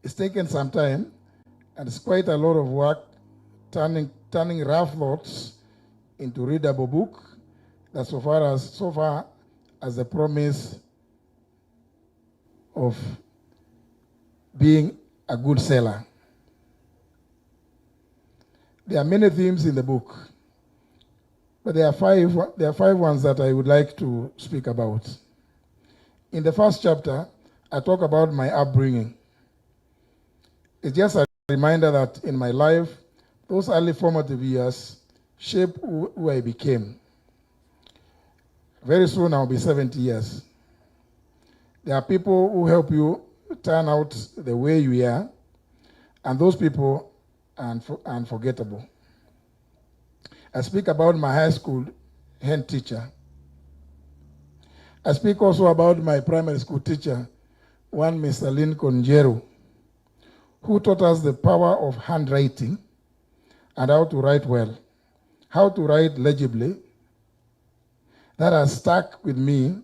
It's taken some time, and it's quite a lot of work turning rough thoughts into readable book. That's so far as the promise of being a good seller. There are many themes in the book, but there are five ones that I would like to speak about. In the first chapter, I talk about my upbringing. It's just a reminder that in my life, those early formative years shaped who I became. Very soon I'll be 70 years. There are people who help you turn out the way you are, and those people are unforgettable. I speak about my high school head teacher. I speak also about my primary school teacher, one Mr. Lincoln Jeru, who taught us the power of handwriting and how to write well, how to write legibly. That has stuck with me.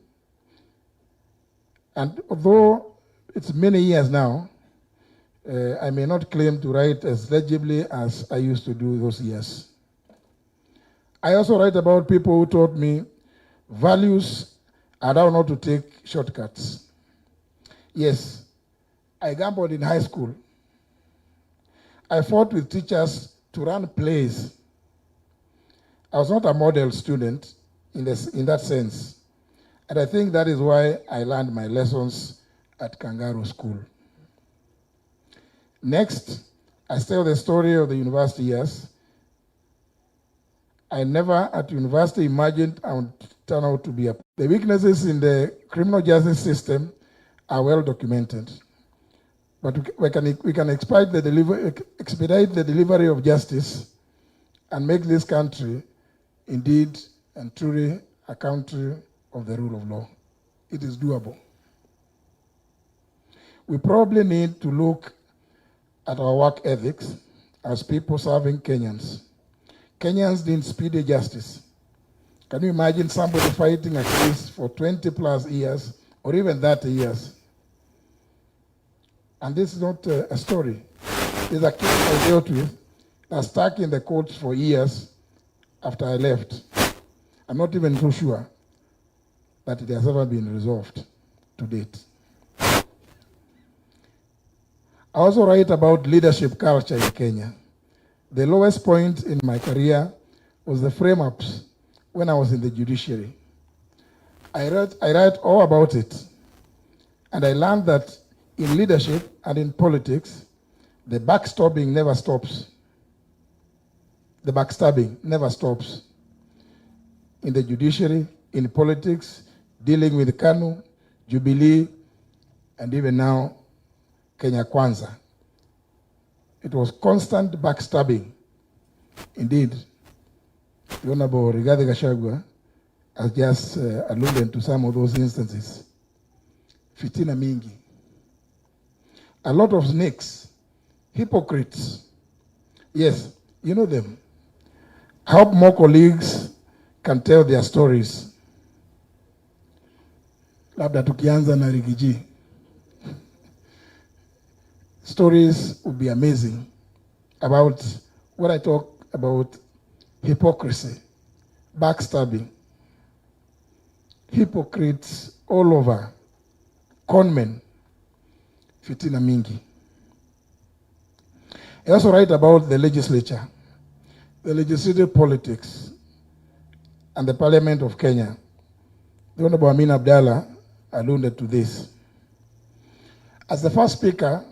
And although it's many years now, I may not claim to write as legibly as I used to do those years. I also write about people who taught me values and how not to take shortcuts. Yes, I gambled in high school. I fought with teachers to run plays. I was not a model student in that sense. And I think that is why I learned my lessons at Kangaroo School. Next, I tell the story of the university years. I never at university imagined I would turn out to be a... The weaknesses in the criminal justice system are well documented. But we can expedite the delivery of justice and make this country indeed and truly a country of the rule of law. It is doable. We probably need to look at our work ethics as people serving Kenyans. Kenyans need speedy justice. Can you imagine somebody fighting a case for 20 plus years or even 30 years? And this is not a story. There's a case I dealt with that's stuck in the courts for years after I left. I'm not even too sure that it has ever been resolved to date. I also write about leadership culture in Kenya. The lowest point in my career was the frame-ups when I was in the judiciary. I write all about it, and I learned that in leadership and in politics, the backstabbing never stops. The backstabbing never stops. In the judiciary, in politics, dealing with KANU, Jubilee, and even now, Kenya Kwanza. It was constant backstabbing. Indeed, the Honorable Rigathi Gachagua has just alluded to some of those instances. Fitina mingi. A lot of snakes, hypocrites. Yes, you know them. I hope more colleagues can tell their stories. Labda tukianza na Rigiji. Stories would be amazing about what I talk about: hypocrisy, backstabbing, hypocrites all over, conmen, fitina mingi. I also write about the legislature, the legislative politics, and the Parliament of Kenya. The Honorable Amin Abdallah alluded to this. As the first speaker,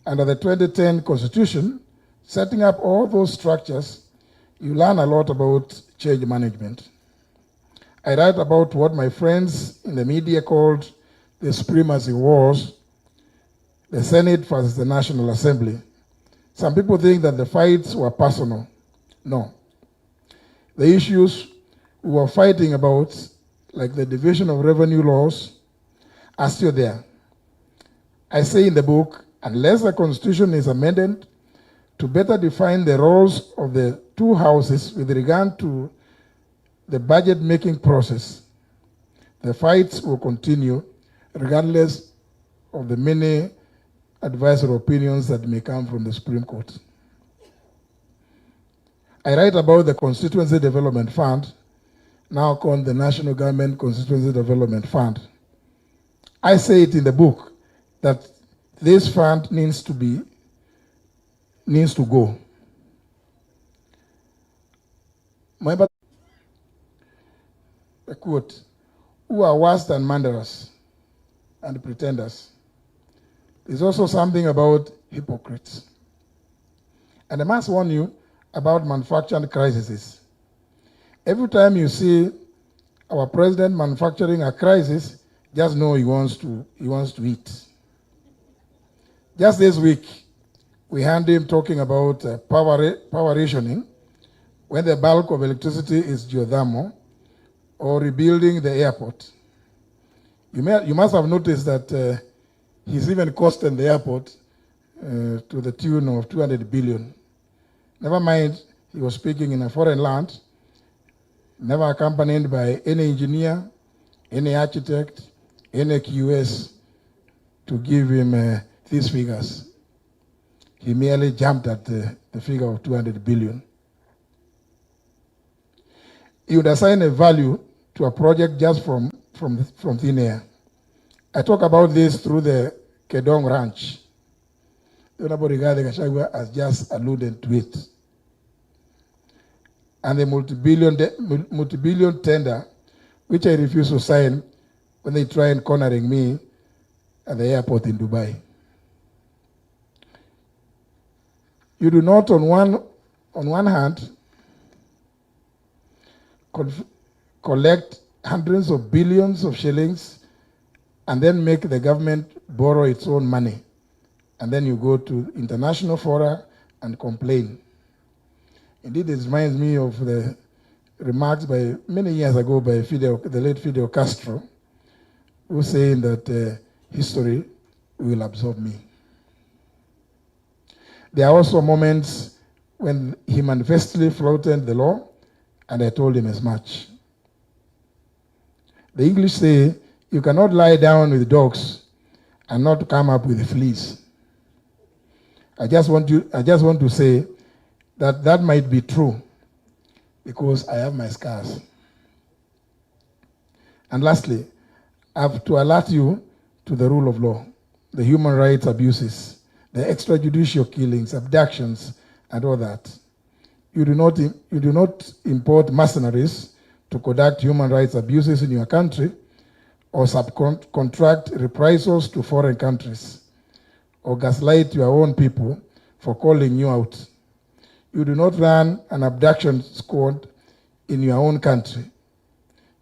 under the 2010 Constitution, setting up all those structures, you learn a lot about change management. I write about what my friends in the media called the supremacy wars, the Senate versus the National Assembly. Some people think that the fights were personal. No. The issues we were fighting about, like the division of revenue laws, are still there. I say in the book, unless the Constitution is amended to better define the roles of the two houses with regard to the budget-making process, the fights will continue regardless of the many advice or opinions that may come from the Supreme Court. I write about the Constituency Development Fund, now called the National Government Constituency Development Fund. I say it in the book that this fund needs to go. Remember the quote, who are worse than murderers and pretenders. There's also something about hypocrites. And I must warn you about manufacturing crises. Every time you see our president manufacturing a crisis, just know he wants to eat. Just this week, we heard him talking about power rationing, when the bulk of electricity is geothermal, or rebuilding the airport. You must have noticed that he's even costing the airport to the tune of 200 billion. Never mind, he was speaking in a foreign land, never accompanied by any engineer, any architect, any QS to give him these figures. He merely jumped at the figure of 200 billion. He would assign a value to a project just from thin air. I talk about this through the Kedong Ranch. The Honorable Rigathi Gachagua has just alluded to it. And the multi-billion tender, which I refuse to sign when they try and cornering me at the airport in Dubai. You do not, on one hand, collect hundreds of billions of shillings and then make the government borrow its own money. And then you go to international fora and complain. Indeed, it reminds me of the remarks by many years ago by the late Fidel Castro, who was saying that history will absorb me. There are also moments when he manifestly flouted the law, and I told him as much. The English say, you cannot lie down with dogs and not come up with fleas. I just want to say that might be true because I have my scars. And lastly, I have to alert you to the rule of law, the human rights abuses, the extrajudicial killings, abductions, and all that. You do not import mercenaries to conduct human rights abuses in your country or subcontract reprisals to foreign countries or gaslight your own people for calling you out. You do not run an abduction squad in your own country.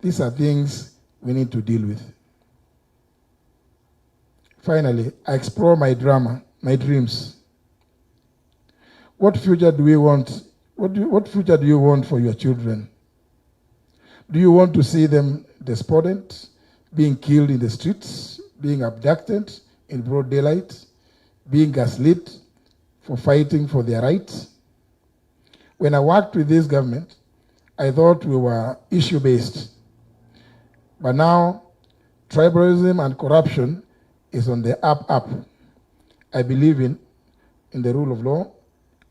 These are things we need to deal with. Finally, I explore my drama, my dreams. What future do we want? What future do you want for your children? Do you want to see them despondent, being killed in the streets, being abducted in broad daylight, being gaslit for fighting for their rights? When I worked with this government, I thought we were issue-based. But now, tribalism and corruption is on the up. I believe in the rule of law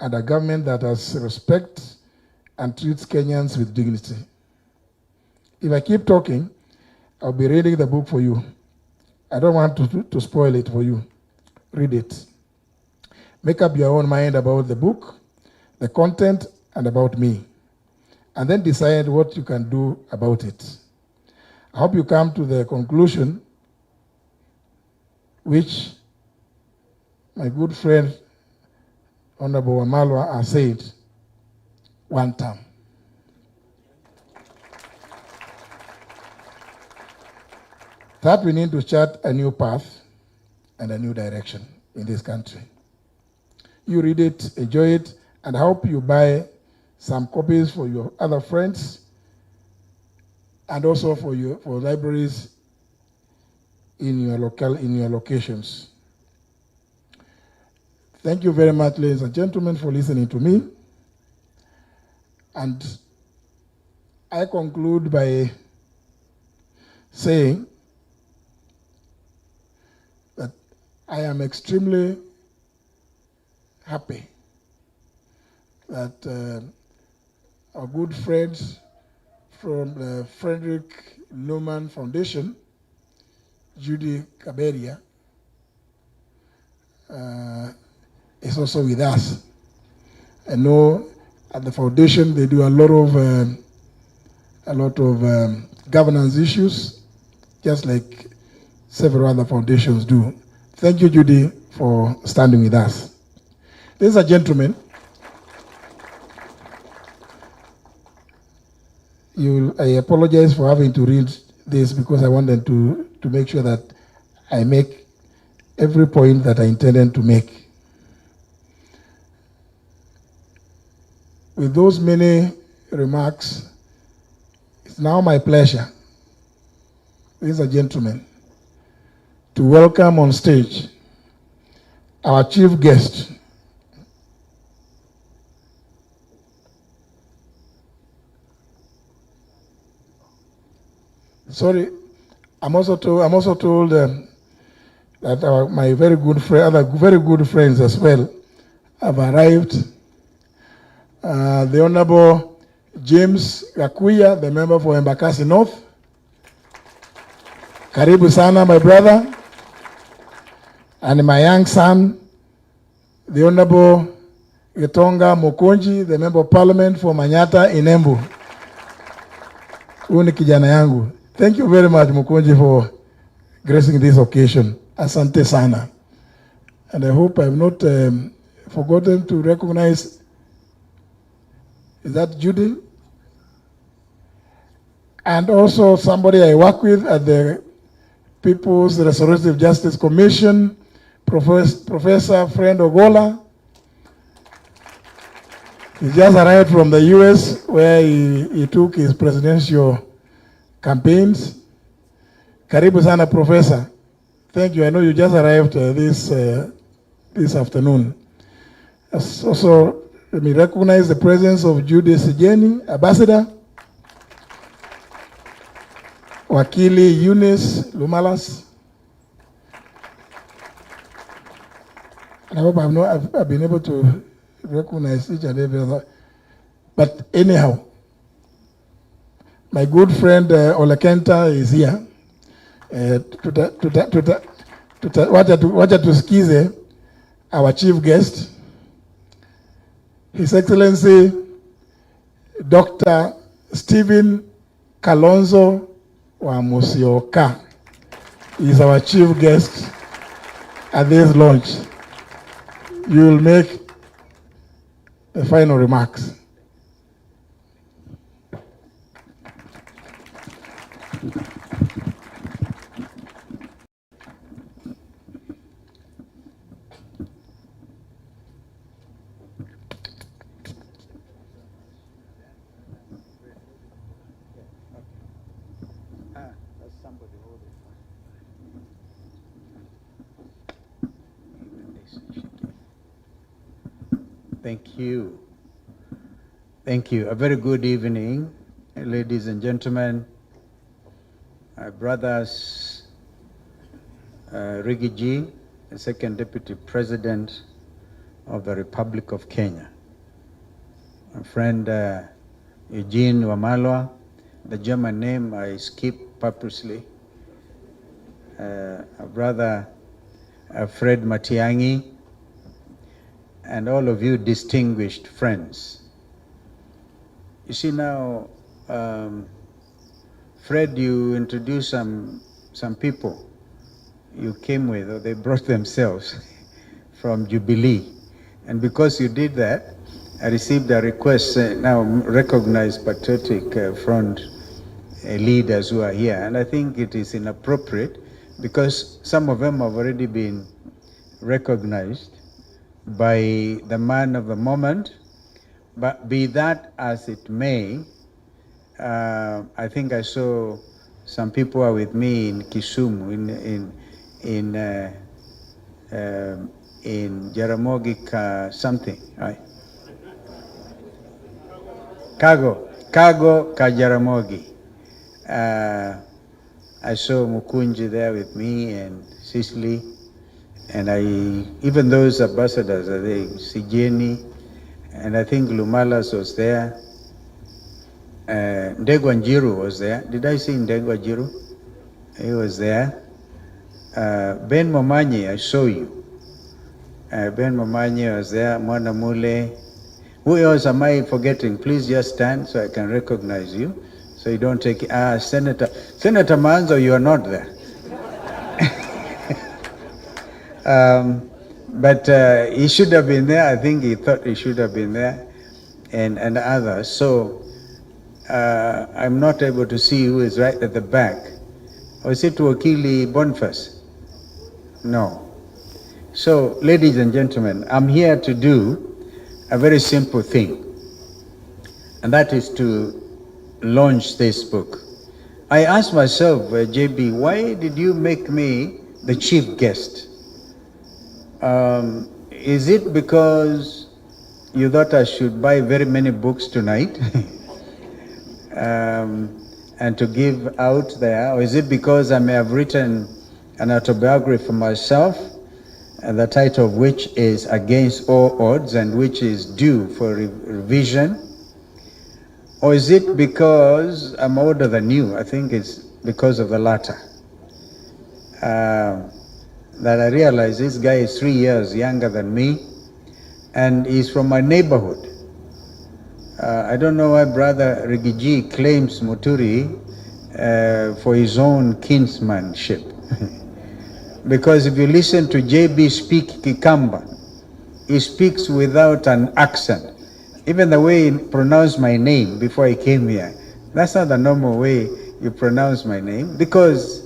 and a government that has respect and treats Kenyans with dignity. If I keep talking, I'll be reading the book for you. I don't want to spoil it for you. Read it. Make up your own mind about the book, the content, and about me. And then decide what you can do about it. I hope you come to the conclusion which my good friend Honorable Wamalwa has said, one term. That we need to chart a new path and a new direction in this country. You read it, enjoy it, and I hope you buy some copies for your other friends and also for libraries in your locations. Thank you very much, ladies and gentlemen, for listening to me. And I conclude by saying that I am extremely happy that our good friends from the Frederick Newman Foundation, Judy Kaberia, is also with us. I know at the foundation they do a lot of governance issues, just like several other foundations do. Thank you, Judy, for standing with us. Ladies and gentlemen, I apologize for having to read this because I wanted to make sure that I make every point that I intended to make. With those many remarks, it's now my pleasure, ladies and gentlemen, to welcome on stage our chief guest, sorry, I'm also told that my very good friend, other very good friends as well, have arrived. The Honorable James Gakuya, the member for Embakasi North. Karibu sana, my brother. And my young son, the Honorable Gitonga Mokonji, the member of parliament for Manyata in Embu. Huyu ni kijana yangu. Thank you very much, Mokonji, for gracing this occasion. Asante sana. And I hope I've not forgotten to recognize, is that Judy? And also somebody I work with at the People's Restorative Justice Commission, Professor Friend Ogola. He just arrived from the US where he took his presidential campaigns. Karibu sana, Professor. Thank you. I know you just arrived this afternoon. Also, let me recognize the presence of Judy Sijeni, Ambassador. Wakili Eunice Lumalas. And I hope I've been able to recognize each and every other. But anyhow, my good friend Olekenta is here. Wacha tusikize our chief guest, His Excellency Dr. Stephen Kalonzo wa Musyoka is our chief guest at this launch. You will make the final remarks. Thank you. Thank you. A very good evening, ladies and gentlemen, my brothers, Rigathi, the second Deputy President of the Republic of Kenya, my friend Eugene Wamalwa, the German name I skip purposely, our brother Fred Matiangi, and all of you distinguished friends. You see now, Fred, you introduced some people you came with, or they brought themselves from Jubilee. And because you did that, I received a request, now recognize Patriotic Front leaders who are here. And I think it is inappropriate because some of them have already been recognized by the man of the moment. But be that as it may, I think I saw some people are with me in Kisumu, in Jaramogi something, right? Kago Jaramogi. I saw Mukunji there with me and Cicely And even those ambassadors, I think Sijeni, and I think Lumalas was there. Ndegwa Njiru was there. Did I see Ndegwa Njiru? He was there. Ben Momanyi, I saw you. Ben Momanyi was there. Mwana Mule. Who else am I forgetting? Please just stand so I can recognize you. So you don't take Senator Manzo, you are not there. But he should have been there. I think he thought he should have been there, and others. So I'm not able to see who is right at the back. Or is it Wakili Boniface? No. So, ladies and gentlemen, I'm here to do a very simple thing, and that is to launch this book. I asked myself, JB, why did you make me the chief guest? Is it because you thought I should buy very many books tonight and to give out there? Or is it because I may have written an autobiography for myself, and the title of which is Against All Odds and which is due for revision? Or is it because I'm older than you? I think it's because of the latter. That I realize this guy is 3 years younger than me, and he's from my neighborhood. I don't know why Brother Rigathi claims Muturi for his own kinsmanship. Because if you listen to JB speak Kikamba, he speaks without an accent. Even the way he pronounced my name before he came here, that's not the normal way you pronounce my name, because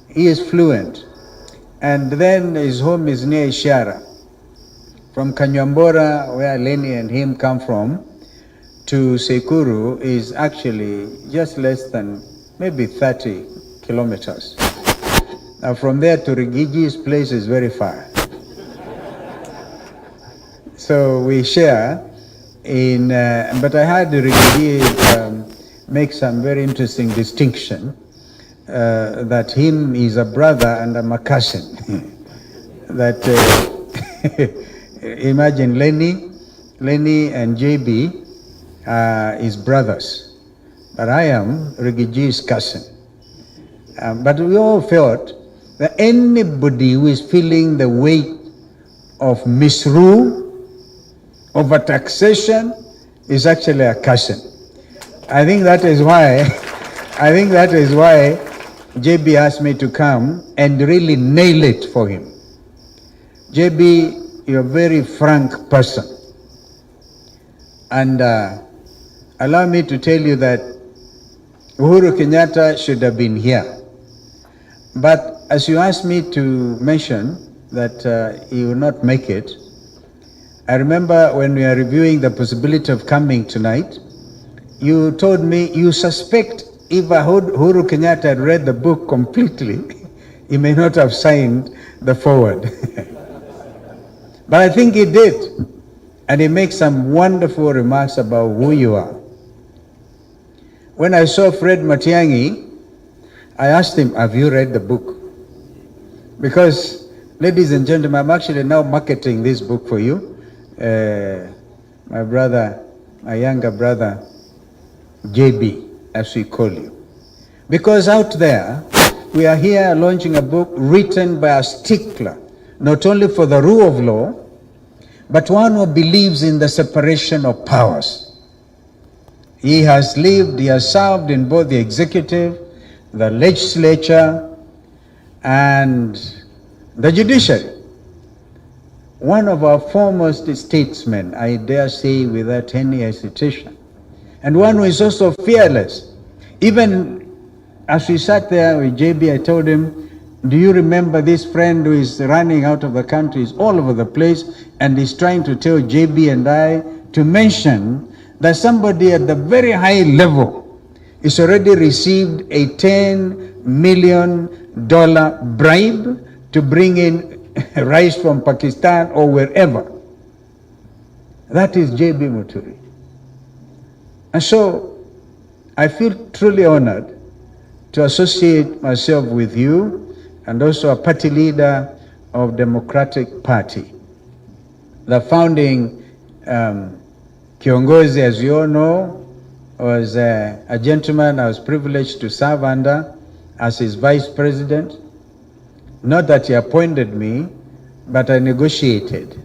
he is fluent. And then his home is near Ishara. From Kanyambora, where Lenny and him come from, to Sekuru is actually just less than maybe 30 kilometers. Now from there to Rigachi's place is very far. So we share in, but I had Rigathi make some very interesting distinction. That him is a brother and I'm a cousin. That imagine Lenny and JB is brothers, but I am Rigachi's cousin. But we all felt that anybody who is feeling the weight of misrule, over taxation, is actually a cousin. I think that is why JB asked me to come and really nail it for him. JB, you're a very frank person. And allow me to tell you that Uhuru Kenyatta should have been here. But as you asked me to mention that he will not make it, I remember when we were reviewing the possibility of coming tonight, you told me you suspect if Uhuru Kenyatta had read the book completely, he may not have signed the foreword. But I think he did. And he makes some wonderful remarks about who you are. When I saw Fred Matiangi, I asked him, have you read the book? Because, ladies and gentlemen, I'm actually now marketing this book for you. My brother, my younger brother, JB, as we call you. Because out there, we are here launching a book written by a stickler, not only for the rule of law, but one who believes in the separation of powers. He has served in both the executive, the legislature, and the judiciary. One of our foremost statesmen, I dare say without any hesitation, and one who is also fearless. Even as we sat there with JB, I told him, do you remember this friend who is running out of the country, is all over the place, and is trying to tell JB and I to mention that somebody at the very high level is already received a $10 million bribe to bring in rice from Pakistan or wherever. That is JB Muturi. And so I feel truly honored to associate myself with you, and also a party leader of Democratic Party. The founding Kiongozi, as you all know, was a gentleman I was privileged to serve under as his vice president. Not that he appointed me, but I negotiated.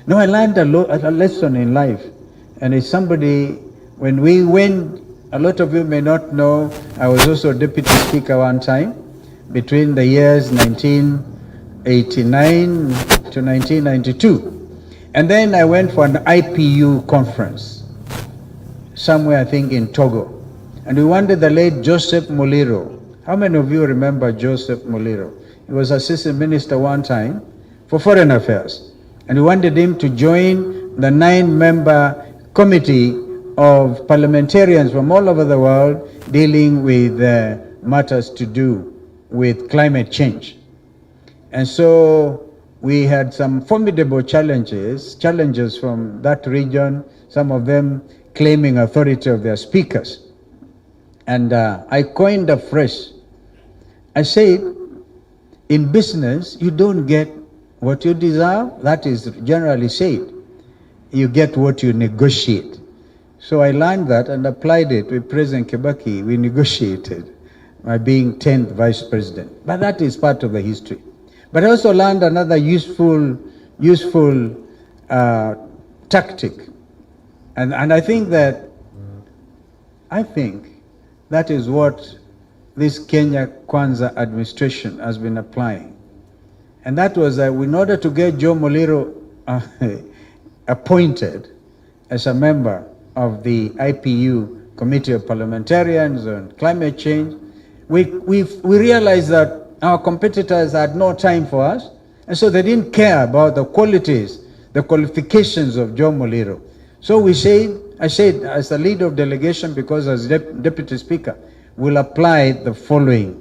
No, I learned a lesson in life. And it's somebody, when we went, a lot of you may not know, I was also deputy speaker one time, between the years 1989 to 1992. And then I went for an IPU conference, somewhere I think in Togo. And we wanted the late Joseph Muliro. How many of you remember Joseph Muliro? He was assistant minister one time for foreign affairs. And we wanted him to join the 9-member committee of parliamentarians from all over the world dealing with matters to do with climate change. And so we had some formidable challenges from that region, some of them claiming authority of their speakers. And I coined a phrase. I said, in business, you don't get what you deserve. That is generally said. You get what you negotiate. So I learned that and applied it with President Kibaki. We negotiated by being 10th vice president. But that is part of the history. But I also learned another useful tactic. And I think that is what this Kenya Kwanza administration has been applying. And that was that in order to get Joe Muliro appointed as a member of the IPU Committee of Parliamentarians on Climate Change, we realized that our competitors had no time for us, and so they didn't care about the qualities, the qualifications of Joe Muliro. So I said, as the leader of delegation, because as deputy speaker, we'll apply the following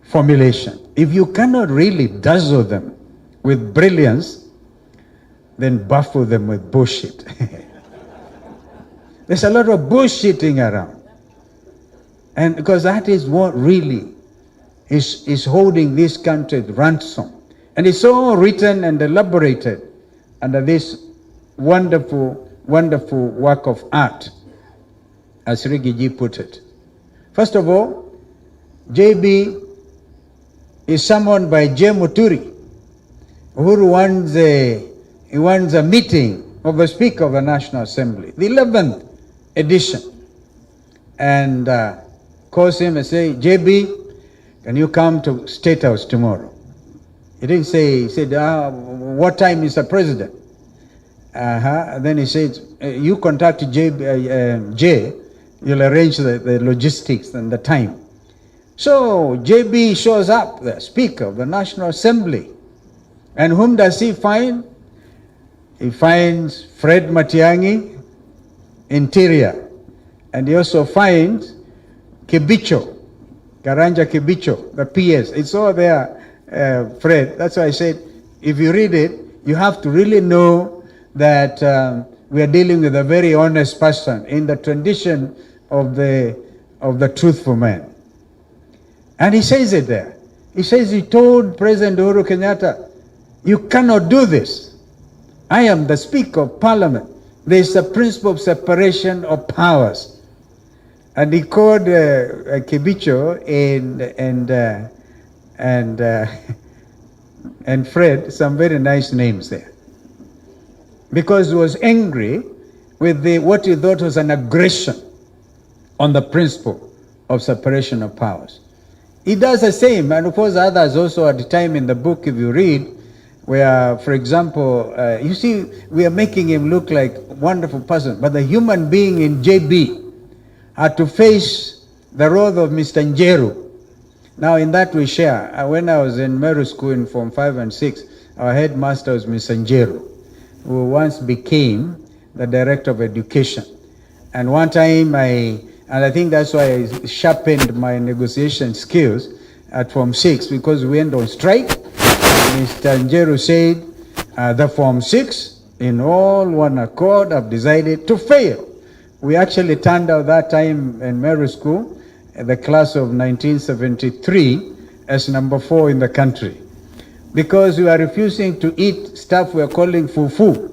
formulation. If you cannot really dazzle them with brilliance, then baffle them with bullshit. There's a lot of bullshitting around. And because that is what really is holding this country ransom. And it's all written and elaborated under this wonderful, wonderful work of art, as Rigathi put it. First of all, JB is summoned by J. Muturi, who wants a meeting of the Speaker of the National Assembly, the 11th edition, and calls him and say, JB, can you come to State House tomorrow? He didn't say, he said, what time is the president? And then he said, you contact Jay, you'll arrange the logistics and the time. So JB shows up, the Speaker of the National Assembly. And whom does he find? He finds Fred Matiangi, Interior. And he also finds Kibicho, Karanja Kibicho, the PS. It's all there, Fred. That's why I said, if you read it, you have to really know that we are dealing with a very honest person in the tradition of the truthful man. And he says it there. He says he told President Uhuru Kenyatta, you cannot do this. I am the Speaker of Parliament. There is a principle of separation of powers. And he called Kibicho and Fred some very nice names there, because he was angry with what he thought was an aggression on the principle of separation of powers. He does the same, and of course others also at the time in the book, if you read, where, for example, you see, we are making him look like a wonderful person, but the human being in JB had to face the role of Mr. Njeru. Now, in that we share. When I was in Meru School in Form 5 and 6, our headmaster was Mr. Njeru, who once became the director of education. And one time I think that's why I sharpened my negotiation skills at Form 6, because we went on strike. Mr. Njeru said, the Form 6, in all one accord, have decided to fail. We actually turned out that time in Meru School, the class of 1973, as number 4 in the country. because we are refusing to eat stuff we are calling fufu.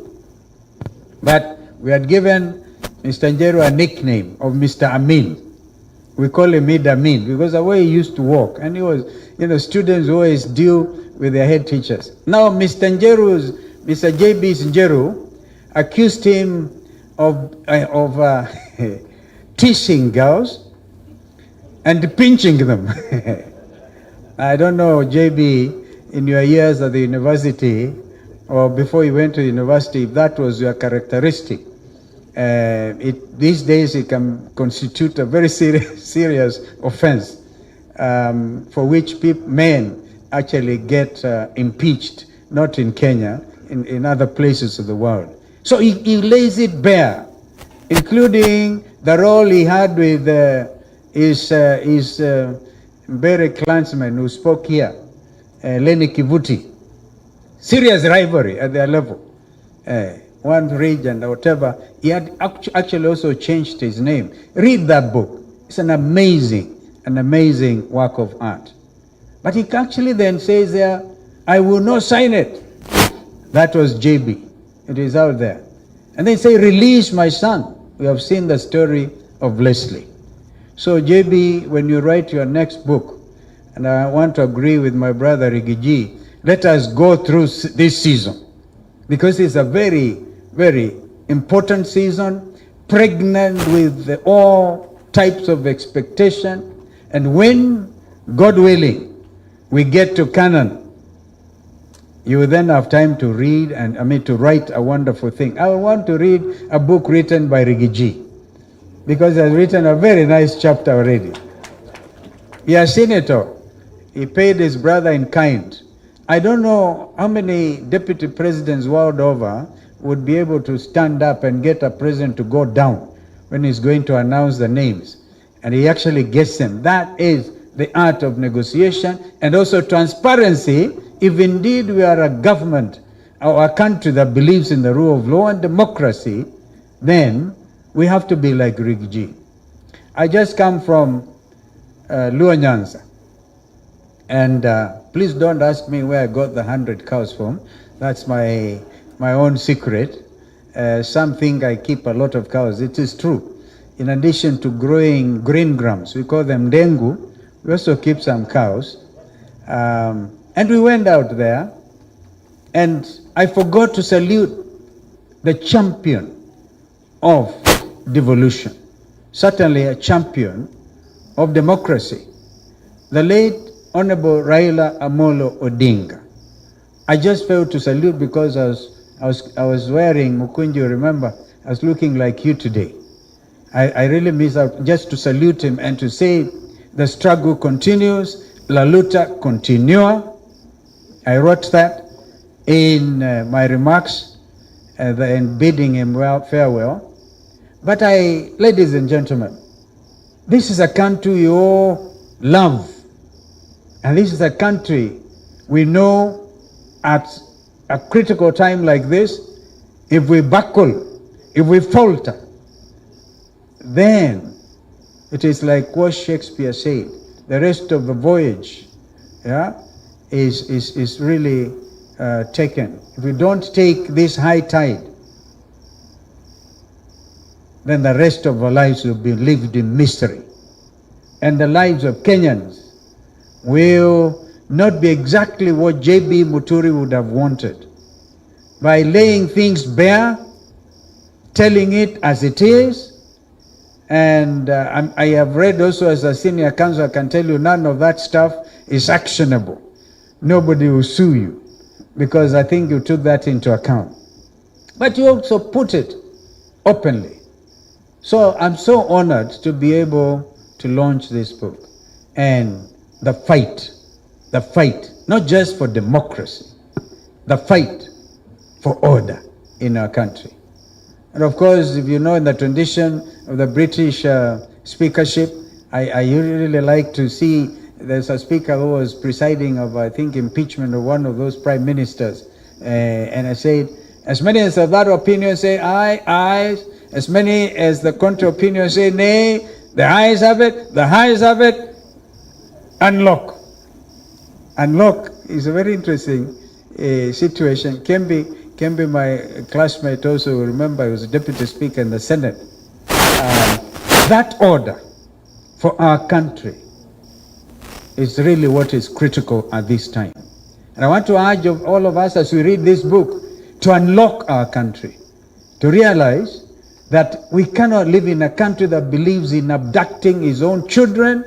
But we had given Mr. Njeru a nickname of Mr. Amin. We call him Mid Amin because the way he used to walk, and he was, students always deal with their head teachers. Now, Mr. JB's Njeru accused him of teasing girls and pinching them. I don't know, JB, in your years at the university or before you went to university, if that was your characteristic. These days it can constitute a very serious offense for which men actually get impeached, not in Kenya, in other places of the world. So he lays it bare, including the role he had with his Mbere clansman who spoke here, Lenny Kivuti. Serious rivalry at their level. One region or whatever. He had actually also changed his name. Read that book. It's an amazing work of art. But he actually then says there, I will not sign it. That was JB. It is out there. And they say, release my son. We have seen the story of Leslie. So JB, when you write your next book, and I want to agree with my brother Rigathi, let us go through this season, because it's a very, very important season, pregnant with all types of expectation. And when, God willing, we get to Canaan, you will then have time to read to write a wonderful thing. I want to read a book written by Rigathi, because he has written a very nice chapter already. He has seen it all. He paid his brother in kind. I don't know how many deputy presidents world over would be able to stand up and get a president to go down when he's going to announce the names. And he actually gets them. That is the art of negotiation and also transparency. If indeed we are a government or a country that believes in the rule of law and democracy, then we have to be like Rigathi. I just come from Luo Nyanza. And please don't ask me where I got the 100 cows from. That's my own secret. Some think I keep a lot of cows. It is true. In addition to growing green grams, we call them dengu, we also keep some cows. And we went out there, and I forgot to salute the champion of devolution, certainly a champion of democracy, the late Honorable Raila Odinga. I just failed to salute because I was wearing Mukunji, remember, I was looking like you today. I really miss out just to salute him and to say the struggle continues, la luta continua. I wrote that in my remarks and bidding him farewell. But ladies and gentlemen, this is a country you all love. And this is a country we know at a critical time like this, if we buckle, if we falter, then it is like what Shakespeare said, the rest of the voyage is really taken. If we don't take this high tide, then the rest of our lives will be lived in mystery. And the lives of Kenyans will not be exactly what JB Muturi would have wanted. By laying things bare, telling it as it is, and I have read also as a senior counsel, I can tell you none of that stuff is actionable. Nobody will sue you, because I think you took that into account. But you also put it openly. So I'm so honored to be able to launch this book. And the fight, not just for democracy, the fight for order in our country. And of course, if you know, in the tradition of the British speakership, I really like to see there's a speaker who was presiding of, I think, impeachment of one of those prime ministers. And I said, as many as of that opinion say aye, aye, as many as the contrary opinion say nay, the ayes have it, the ayes have it. Unlock. it's a very interesting situation. Kembe, my classmate, also remember, he was a deputy speaker in the Senate. That order for our country is really what is critical at this time. And I want to urge all of us as we read this book to unlock our country, to realize that we cannot live in a country that believes in abducting his own children.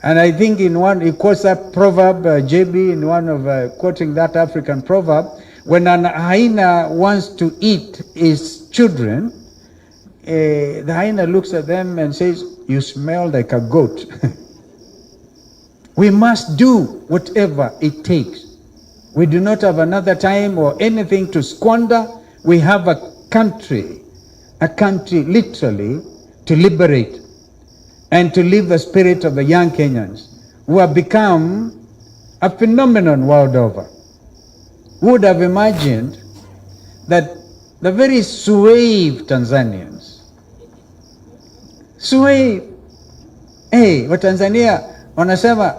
And I think in one, he quotes that proverb, JB, in one of quoting that African proverb, when an hyena wants to eat his children, the hyena looks at them and says, "You smell like a goat." We must do whatever it takes. We do not have another time or anything to squander. We have a country literally to liberate and to live the spirit of the young Kenyans who have become a phenomenon world over. Who would have imagined that the very suave Tanzanians, suave, Watanzania wanasema,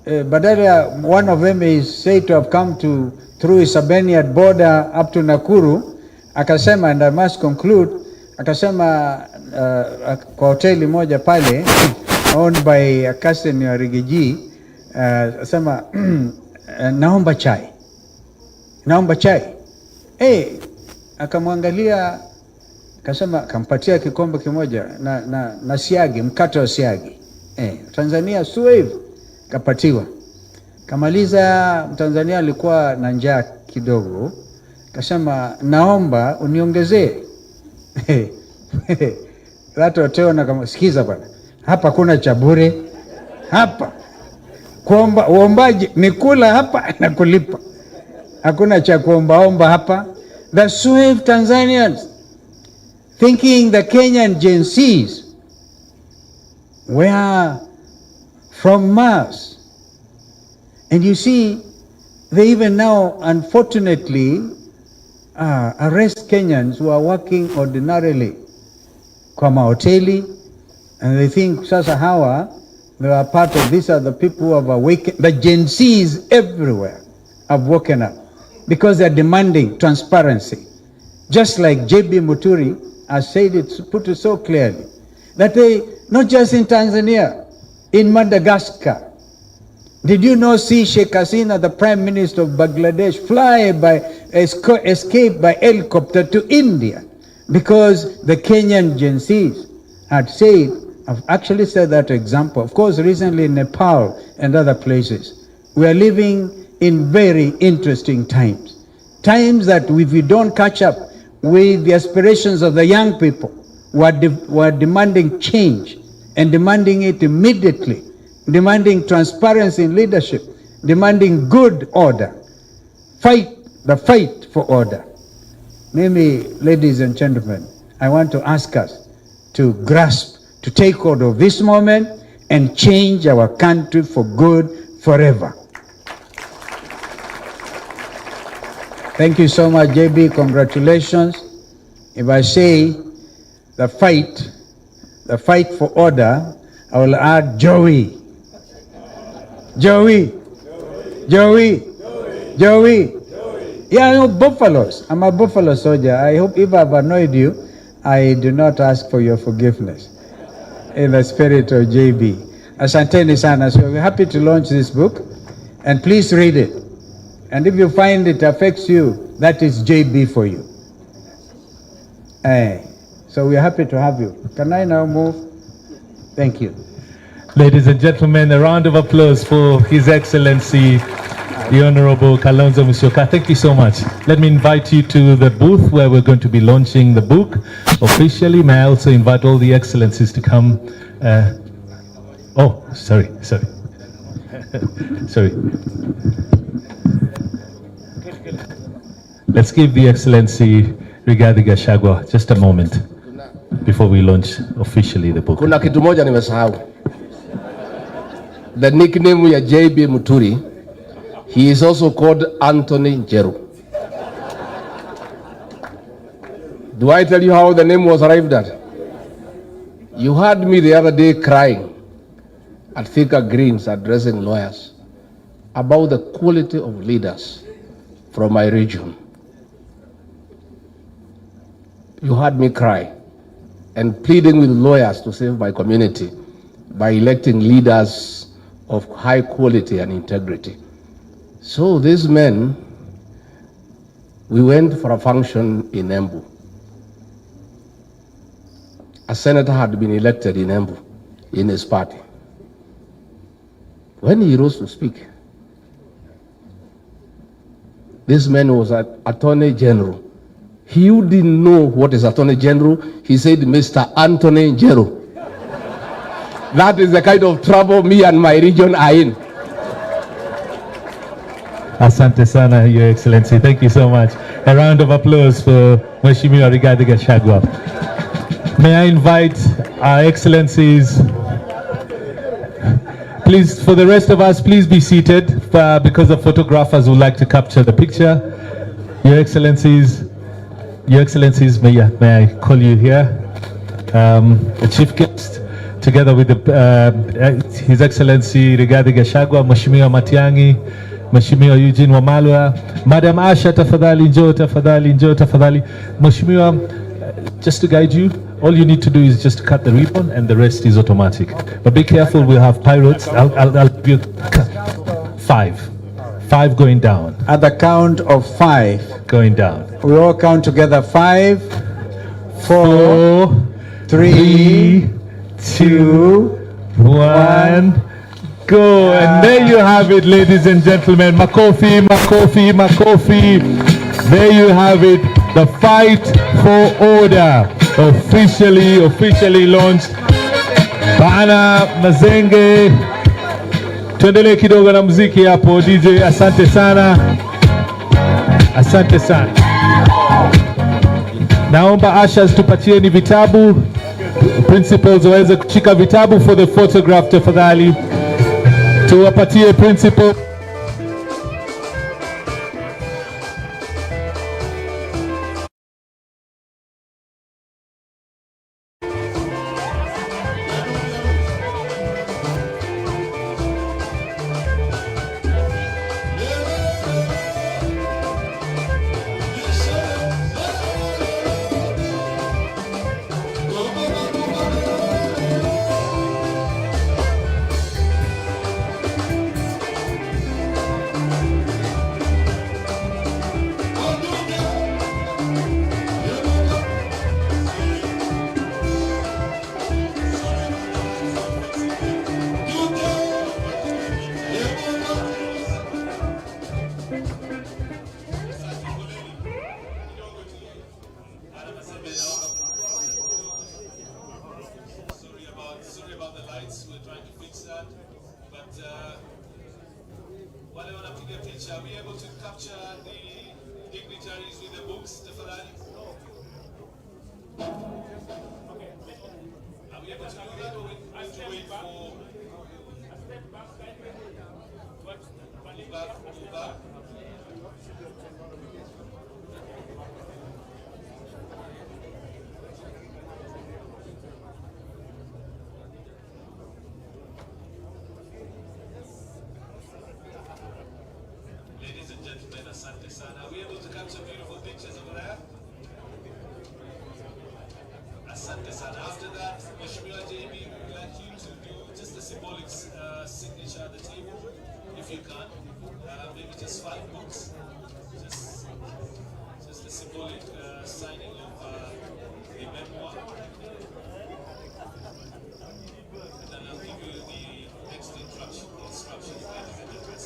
badala one of them is said to have come through Isabanian border up to Nakuru, akasema, and I must conclude, akasema kwa hoteli moja pale owned by a cousin ya Rigathi, akasema naomba chai. Akamwangalia, akasema, kampatia kikombe kimoja na siagi, mkate wa siagi. Tanzania suave, kapatiwa. Kamaliza, Mtanzania alikuwa na njaa kidogo, kasema, naomba uniongezee. Watu wote na kama, sikiza bwana, hapa kuna cha bure. Hapa kuomba, uombaji ni kula hapa na kulipa. Hakuna cha kuomba hapa. The suave Tanzanians thinking the Kenyan Gen Zs were from Mars. And you see, they even now, unfortunately, arrest Kenyans who are working ordinarily kwa mahoteli, and they think sasa hawa, they are part of, these are the people who have awakened. The Gen Zs everywhere have woken up because they are demanding transparency. Just like JB Muturi has said it, put it so clearly, that they, not just in Tanzania, in Madagascar. Did you know see Sheikh Hasina, the Prime Minister of Bangladesh, escape by helicopter to India? Because the Kenyan Gen Zs had said, I've actually said that example, of course, recently in Nepal and other places. We are living in very interesting times. Times that if we don't catch up with the aspirations of the young people who are demanding change and demanding it immediately, demanding transparency in leadership, demanding good order, the fight for order. Maybe, ladies and gentlemen, I want to ask us to grasp, to take hold of this moment and change our country for good forever. Thank you so much, JB. Congratulations. If I say the fight for order, I will add Joey. Yeah, I know buffaloes. I'm a buffalo soldier. I hope if I've annoyed you, I do not ask for your forgiveness. In the spirit of JB. Asanteni sana. So we're happy to launch this book, and please read it. And if you find it affects you, that is JB for you. So we're happy to have you. Can I now move? Thank you. Ladies and gentlemen, a round of applause for His Excellency, the Honorable Kalonzo Musyoka. Thank you so much. Let me invite you to the booth where we're going to be launching the book officially. May I also invite all the excellencies to come. Sorry. Let's give the Excellency Rigathi Gachagua just a moment before we launch officially the book. Kuna kitu moja nimesahau. The nickname ya JB Muturi, he is also called Anthony Njeru. Do I tell you how the name was arrived at? You heard me the other day crying at Thika Greens addressing lawyers about the quality of leaders from my region. You heard me cry and pleading with lawyers to save my community by electing leaders of high quality and integrity. So these men, we went for a function in Embu. A senator had been elected in Embu in his party. When he rose to speak, this man was an Attorney General. He didn't know what is Attorney General. He said, Mr. Anthony General. That is the kind of trouble me and my region are in. Asante sana, Your Excellency. Thank you so much. A round of applause for Mheshimiwa Rigathi Gachagua. May I invite our Excellencies. Please, for the rest of us, please be seated because the photographers would like to capture the picture. Your Excellencies, may I call you here? The Chief Guest, together with His Excellency Rigathi Gachagua, Mheshimiwa Matiangi, Mheshimiwa Eugene Wamalwa, Madam Asha, tafadhali njoo, tafadhali njoo, tafadhali. Mheshimiwa, just to guide you, all you need to do is just cut the ribbon and the rest is automatic. But be careful, we'll have pirates. I'll give you 5. 5 going down. At the count of 5. Going down. We all count together. 5, 4, 3, 2, 1. Go. And there you have it, ladies and gentlemen. Makofi, Makofi, Makofi. There you have it. The fight for order officially launched. Bana Mazenge. Tuendelee kidogo na muziki hapo DJ. Asante sana. Asante sana. Naomba ushers tupatieni vitabu. Principals waweze kushika vitabu for the photograph tafadhali. Tuwapatie principal. Are we able to capture the dignitaries with the books, tafadhali? Okay. Are we able to do that, or we have to wait for... Move back. Ladies and gentlemen, asante sana. Are we able to capture beautiful pictures over there? Asante sana. After that, Mheshimiwa JB, we would like you to do just a symbolic signature at the table, if you can. Maybe just 5 books. Just a symbolic signing of the memoir. And then I'll give you the next instructions later in the address.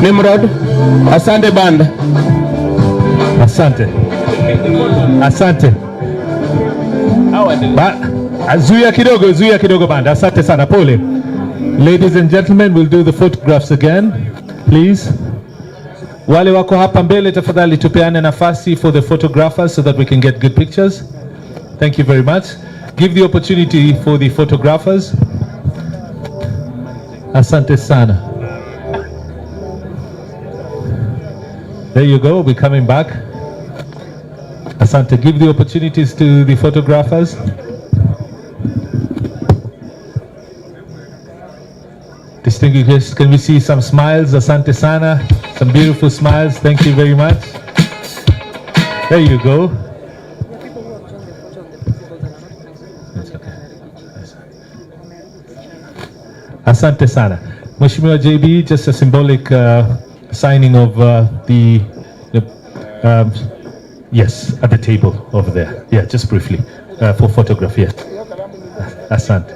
Nimrod, asante band. Asante. Zuia kidogo band. Asante sana, pole. Ladies and gentlemen, we'll do the photographs again, please. Wale wako hapa mbele, tafadhali tupeane nafasi for the photographers so that we can get good pictures. Thank you very much. Give the opportunity for the photographers. Asante sana. There you go, we're coming back. Asante, give the opportunities to the photographers. Distinguished guests, can we see some smiles? Asante sana, some beautiful smiles. Thank you very much. There you go. Asante sana. Mheshimiwa JB, just a symbolic signing of yes, at the table over there. Yeah, just briefly for photograph. Yes. Asante.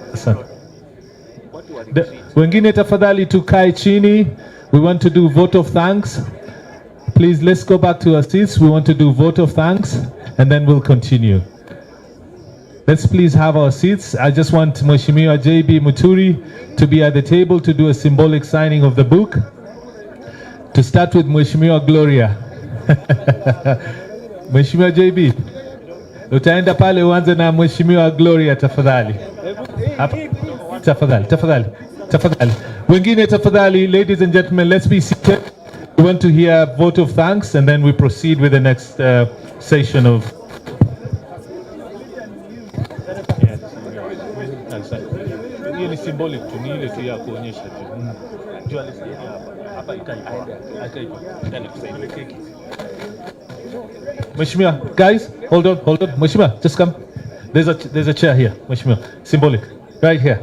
Wengine tafadhali tukae chini. We want to do vote of thanks. Please, let's go back to our seats. We want to do vote of thanks and then we'll continue. Let's please have our seats. I just want Mheshimiwa JB Muturi to be at the table to do a symbolic signing of the book. To start with Mheshimiwa Gloria. Mheshimiwa JB, utaenda pale uanze na Mheshimiwa Gloria tafadhali. Tafadhali. Wengine tafadhali, ladies and gentlemen, let's be seated. We want to hear a vote of thanks and then we proceed with the next session of hiyo ni symbolic tu, ni ile tu ya kuonyesha tu. Jua hapa ikaipa. Mheshimiwa, guys, hold on. Mheshimiwa, just come. There's a chair here, Mheshimiwa. Symbolic. Right here.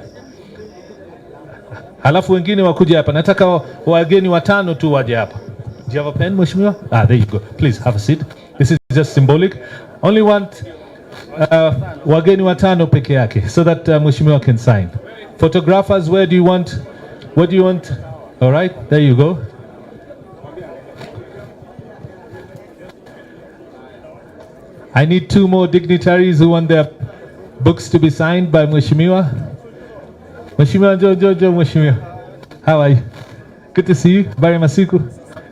Halafu wengine wakuja hapa. Nataka wageni watano tu waje hapa. Do you have a pen, Mheshimiwa? There you go. Please have a seat. This is just symbolic. Only want wageni watano peke yake so that Mheshimiwa can sign. Photographers, what do you want? All right, there you go. I need two more dignitaries who want their books to be signed by Mheshimiwa. Mheshimiwa, Joe, Mheshimiwa. How are you? Good to see you. Bari masiku.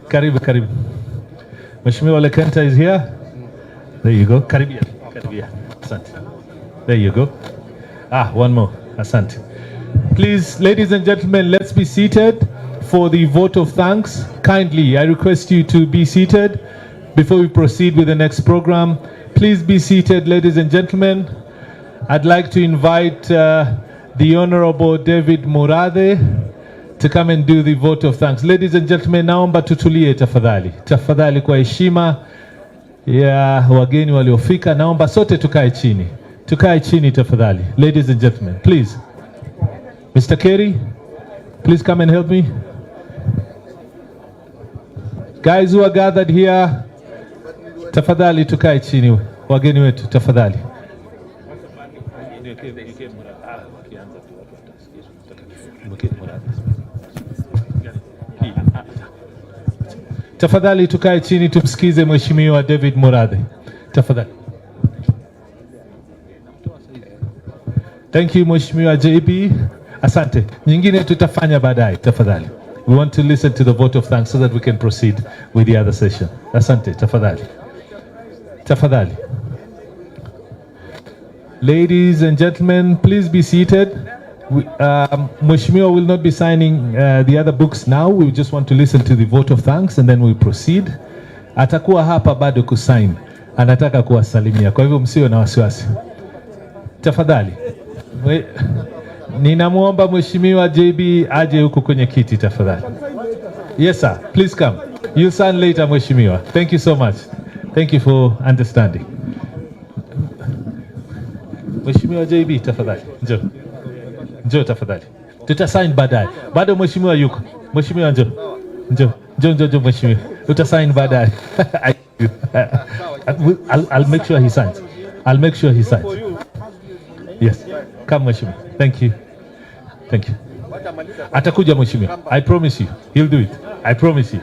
Karibu. Mheshimiwa Lekenta is here. There you go. Karibia. Asante. There you go. One more. Asante. Please, ladies and gentlemen, let's be seated for the vote of thanks. Kindly, I request you to be seated before we proceed with the next program. Please be seated, ladies and gentlemen. I'd like to invite the Honorable David Murade to come and do the vote of thanks. Ladies and gentlemen, naomba tutulie tafadhali. Tafadhali kwa heshima ya wageni waliofika, naomba sote tukae chini. Tukae chini tafadhali. Ladies and gentlemen, please. Mr. Kerry, please come and help me. Guys who are gathered here, tafadhali tukae chini. Wageni wetu, tafadhali. Tafadhali tukae chini tumsikize Mheshimiwa David Murade. Tafadhali. Thank you Mheshimiwa JB. Asante. Nyingine tutafanya baadaye, tafadhali. We want to listen to the vote of thanks so that we can proceed with the other session. Asante, tafadhali. Ladies and gentlemen, please be seated. Mheshimiwa will not be signing the other books now. We just want to listen to the vote of thanks and then we proceed. Atakuwa hapa bado kusign. Anataka kuwasalimia. Kwa hivyo msiwe na wasiwasi. Tafadhali. Ninamuomba Mheshimiwa JB aje huko kwenye kiti tafadhali. Yes sir, please come. You'll sign later Mheshimiwa. Thank you so much. Thank you for understanding. Mheshimiwa JB tafadhali. Njoo tafadhali. Tutasign baadaye. Bado Mheshimiwa yuko. Mheshimiwa njoo Mheshimiwa. Tutasign baadaye. I'll make sure he signs. Yes. Come, Mheshimiwa. Thank you. Thank you. Atakuja Mheshimiwa. I promise you. He'll do it. I promise you.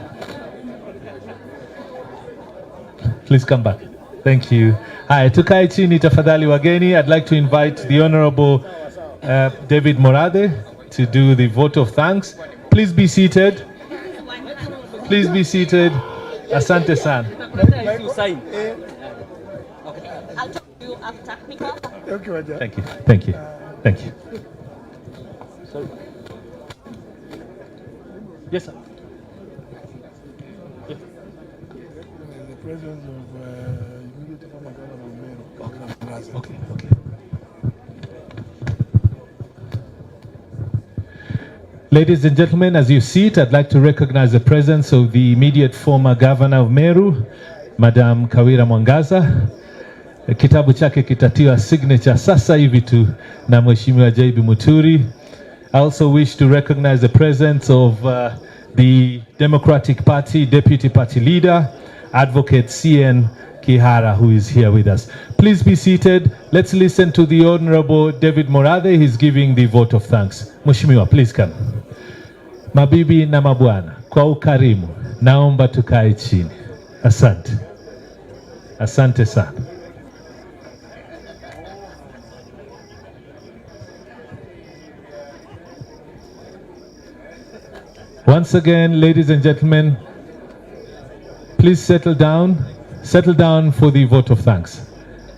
Please come back. Thank you. Hi, tukae chini tafadhali wageni. I'd like to invite the Honorable David Morade to do the vote of thanks. Please be seated. Please be seated. Asante sana. I'll talk to you after. Thank you. Thank you. Thank you. Sorry. Yes, sir. The presence of immediate former governor of Meru. Okay, okay. Ladies and gentlemen, as you sit, I'd like to recognize the presence of the immediate former governor of Meru, Madam Kawira Mwangaza. Kitabu chake kitatiwa signature sasa hivi tu na Mheshimiwa JB Muturi. I also wish to recognize the presence of the Democratic Party Deputy Party Leader, Advocate CN Kihara, who is here with us. Please be seated. Let's listen to the Honorable David Morade. He's giving the vote of thanks. Mheshimiwa, please come. Mabibi na mabwana, kwa ukarimu, naomba tukae chini. Asante. Asante sana. Once again, ladies and gentlemen, please settle down. Settle down for the vote of thanks.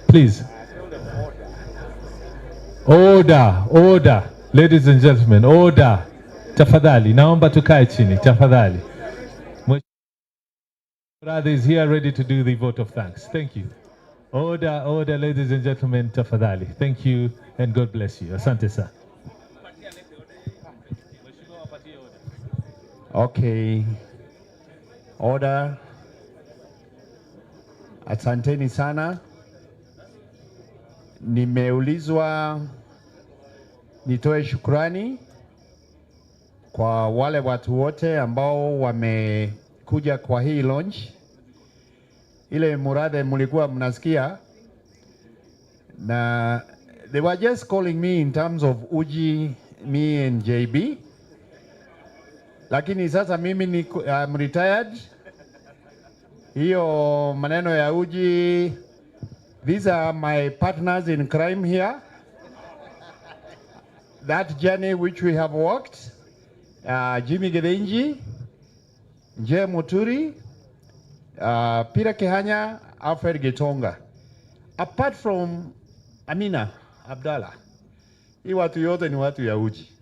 Please. Order, order. Ladies and gentlemen, order. Tafadhali, naomba tukae chini, tafadhali. Brother is here ready to do the vote of thanks. Thank you. Order, order, ladies and gentlemen, tafadhali. Thank you and God bless you. Asante sana. Okay. Order. Asanteni sana. Nimeulizwa nitoe shukrani kwa wale watu wote ambao wamekuja kwa hii launch. Ile Murade mulikuwa mnasikia na they were just calling me in terms of Uji, me and JB. Lakini sasa mimi I'm retired. Hiyo maneno ya Uji, these are my partners in crime here. That journey which we have walked, Jimmy Gedenji, Nje Muturi, Peter Kehanya, Alfred Gitonga. Apart from Amina Abdallah, hii watu yote ni watu ya Uji.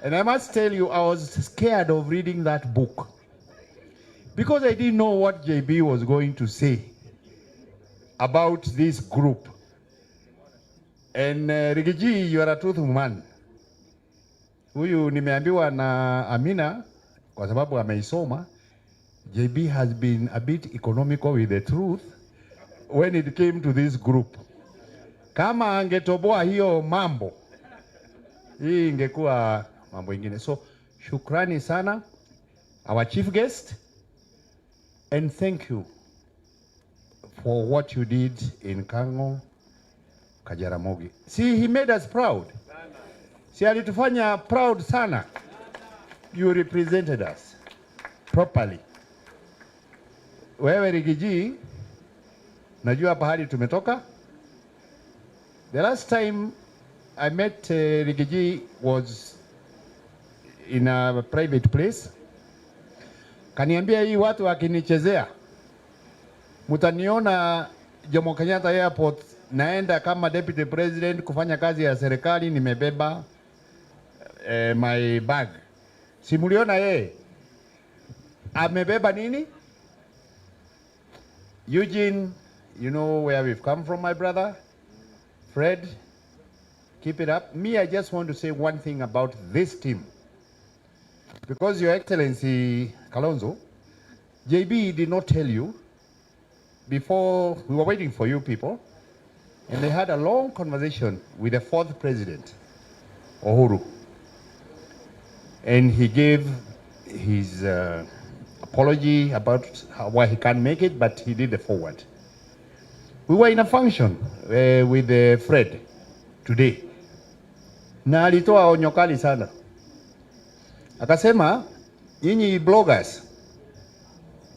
And I must tell you, I was scared of reading that book because I didn't know what JB was going to say about this group. And Rigathi, you are a truthful man. Huyu nimeambiwa na Amina kwa sababu ameisoma. JB has been a bit economical with the truth when it came to this group. Kama angetoboa hiyo mambo, hii ingekuwa mambo ingine. So, shukrani sana, our chief guest, and thank you for what you did in Kango, Kajaramogi. See, he made us proud. See, alitufanya proud sana. You represented us properly. Wewe Rigiji, najua pahali tumetoka. The last time I met Rigiji was in a private place. Kaniambia hii watu wakinichezea, mutaniona Jomo Kenyatta Airport naenda kama deputy president kufanya kazi ya serikali, nimebeba my bag. Simuliona yeye amebeba nini? Eugene, you know where we've come from, my brother. Fred, keep it up. Me, I just want to say one thing about this team. Because Your Excellency Kalonzo, JB did not tell you before. We were waiting for you people, and they had a long conversation with the fourth president, Uhuru. And he gave his apology about why he can't make it, but he did the forward. We were in a function with Fred today. Na alitoa onyo kali sana. Akasema, nyinyi bloggers,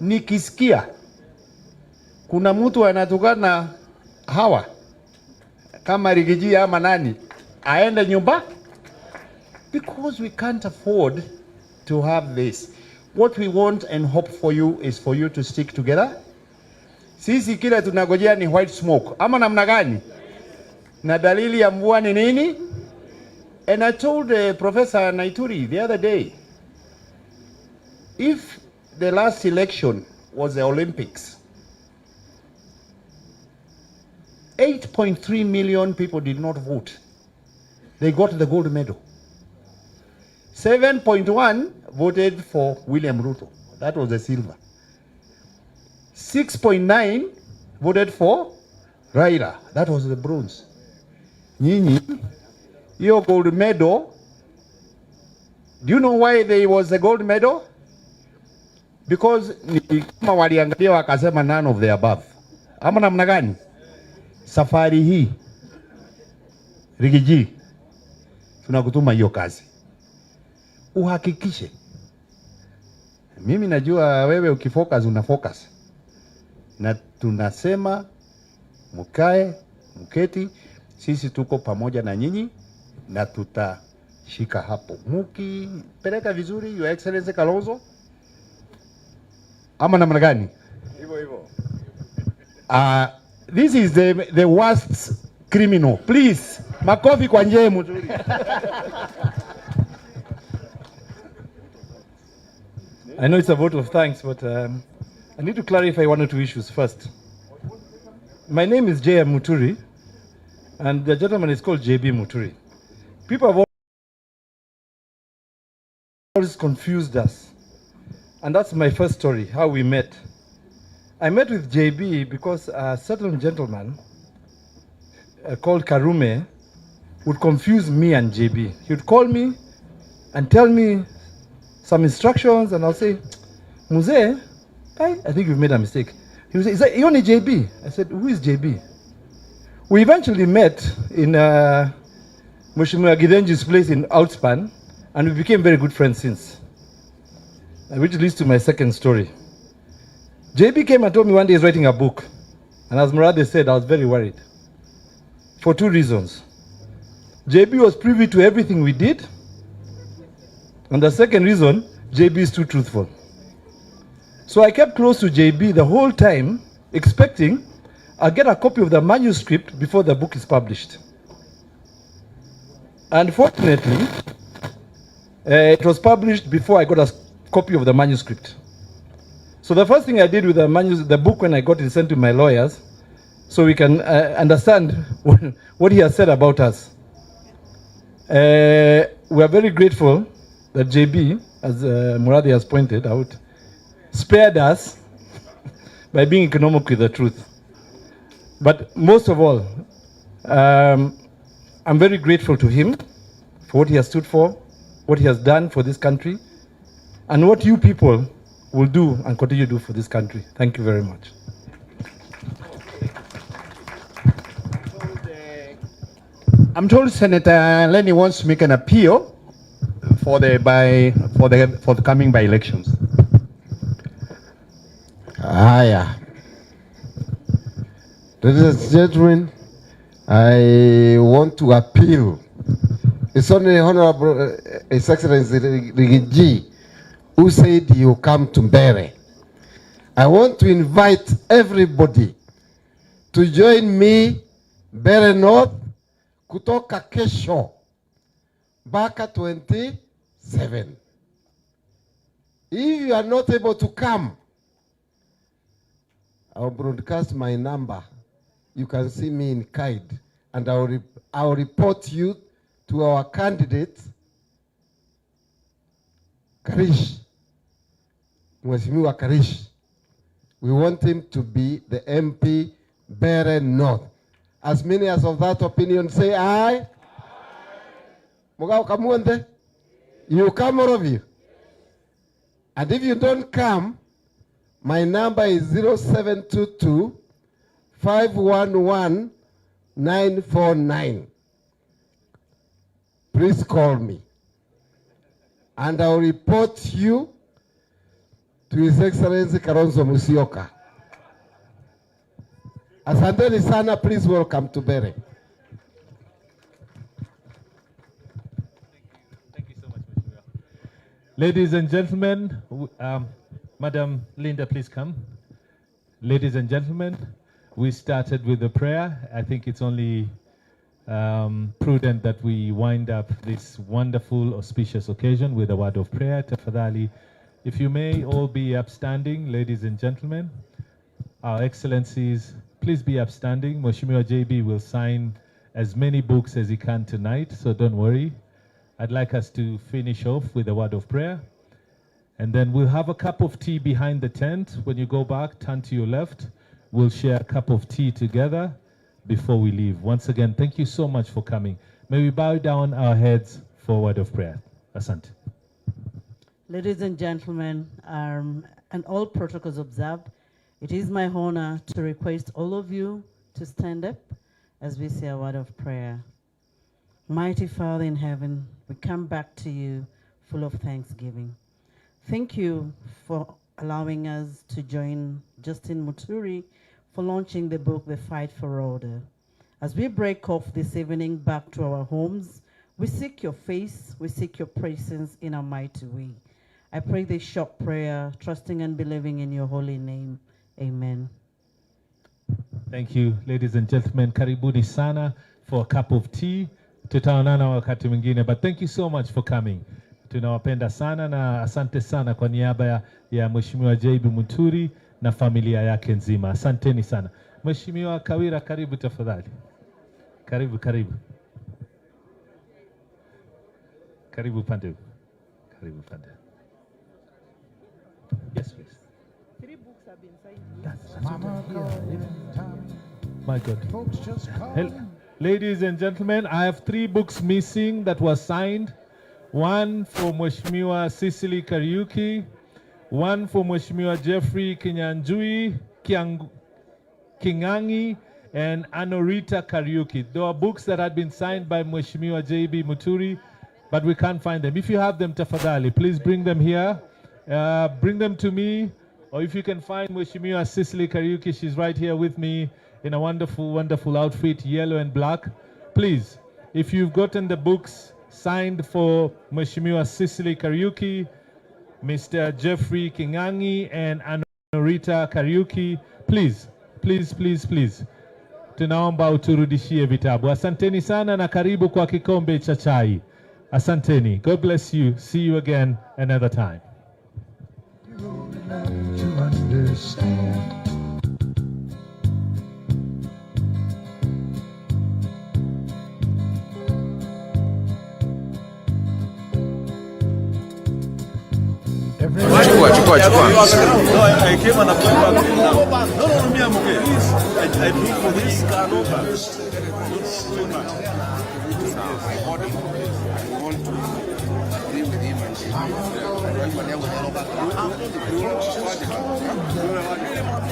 nikisikia kuna mtu anatukana hawa kama Rigathi ama nani, aende nyumba, because we can't afford to have this. What we want and hope for you is for you to stick together. Sisi kile tunagojea ni white smoke. Ama namna gani? Na dalili ya mvua ni nini? And I told Professor Muturi the other day, if the last election was the Olympics, 8.3 million people did not vote. They got the gold medal. 7.1 voted for William Ruto. That was the silver. 6.9 voted for Raila. That was the bronze. Nyinyi, your gold medal. Do you know why there was a gold medal? Because kama waliangalia wakasema none of the above. Ama namna gani? Safari hii Rigathi, tunakutuma hiyo kazi. Uhakikishe. Mimi najua wewe ukifocus unafocus. Na tunasema mketi, sisi tuko pamoja na nyinyi na tutashika hapo. Peleka vizuri, Your Excellency Kalonzo. Ama namna gani? Hivyo. This is the worst criminal. Please, makofi kwa njee Muturi. I know it's a vote of thanks, but I need to clarify one or two issues first. My name is J.M. Muturi, and the gentleman is called J.B. Muturi. People have always confused us. And that's my first story, how we met. I met with J.B. because a certain gentleman called Karume would confuse me and J.B. He would call me and tell me some instructions, and I'll say, Muzee, I think you've made a mistake. He would say, is that you only JB? I said, who is JB? We eventually met in Mheshimiwa Gidenji's place in Outspan, and we became very good friends since. Which leads to my second story. JB came and told me one day he's writing a book. And as Murade said, I was very worried. For two reasons. JB was privy to everything we did. And the second reason, JB is too truthful. So I kept close to JB the whole time, expecting I'll get a copy of the manuscript before the book is published. Unfortunately, it was published before I got a copy of the manuscript. So the first thing I did with the book when I got it sent to my lawyers, so we can understand what he has said about us. We are very grateful that JB, as Muradi has pointed out, spared us by being economic with the truth. But most of all, I'm very grateful to him for what he has stood for, what he has done for this country, and what you people will do and continue to do for this country. Thank you very much. I'm told Senator Lenny wants to make an appeal for the coming by elections. Haya. Ladies and gentlemen, I want to appeal. It's only Honorable His Excellency Rigathi who said you come to Mbere. I want to invite everybody to join me Mbere North kutoka kesho mpaka 27. If you are not able to come, I'll broadcast my number. You can see me in Kaid, and I'll report you to our candidate, Karish, Mheshimiwa Karish. We want him to be the MP Mbere North. As many as of that opinion say aye. Mugao kamuende? You come, all of you. And if you don't come, my number is 0722 511-949. Please call me, and I'll report you to His Excellency Kalonzo Musyoka. Asanteni sana, please welcome to Bere. Thank you so much, Mheshimiwa. Ladies and gentlemen, Madam Linda, please come. Ladies and gentlemen, we started with a prayer. I think it's only prudent that we wind up this wonderful, auspicious occasion with a word of prayer. Tafadhali, if you may all be upstanding, ladies and gentlemen, our excellencies, please be upstanding. Mheshimiwa JB will sign as many books as he can tonight, so don't worry. I'd like us to finish off with a word of prayer, and then we'll have a cup of tea behind the tent. When you go back, turn to your left. We'll share a cup of tea together before we leave. Once again, thank you so much for coming. May we bow down our heads for a word of prayer. Asante. Ladies and gentlemen, and all protocols observed, it is my honor to request all of you to stand up as we say a word of prayer. Mighty Father in heaven, we come back to you full of thanksgiving. Thank you for allowing us to join Justin Muturi for launching the book, The Fight for Order. As we break off this evening back to our homes, we seek your face, we seek your presence in a mighty way. I pray this short prayer, trusting and believing in your holy name. Amen. Thank you, ladies and gentlemen. Karibuni sana for a cup of tea. Tutaonana wakati mwingine, but thank you so much for coming. Tunawapenda sana na asante sana kwa niaba ya Mheshimiwa JB Muturi na familia yake nzima. Asanteni sana. Mheshimiwa Kawira, karibu tafadhali. Karibu. Karibu pande. Yes, please. 3 books have been signed. My God. Ladies and gentlemen, I have 3 books missing that were signed. One for Mheshimiwa Cicely Kariuki, one for Mheshimiwa Jeffrey Kingangi, and Anorita Kariuki. There are books that had been signed by Mheshimiwa JB Muturi, but we can't find them. If you have them, tafadhali, please bring them here. Bring them to me, or if you can find Mheshimiwa Cicely Kariuki, she's right here with me in a wonderful, wonderful outfit, yellow and black. Please, if you've gotten the books signed for Mheshimiwa Cicely Kariuki, Mr. Jeffrey Kingangi, and Anorita Kariuki, please. Tunaomba uturudishie vitabu. Asanteni sana na karibu kwa kikombe cha chai. Asanteni. God bless you. See you again another time. Chukua. I came and I came back. No, me, I'm okay. I look for this.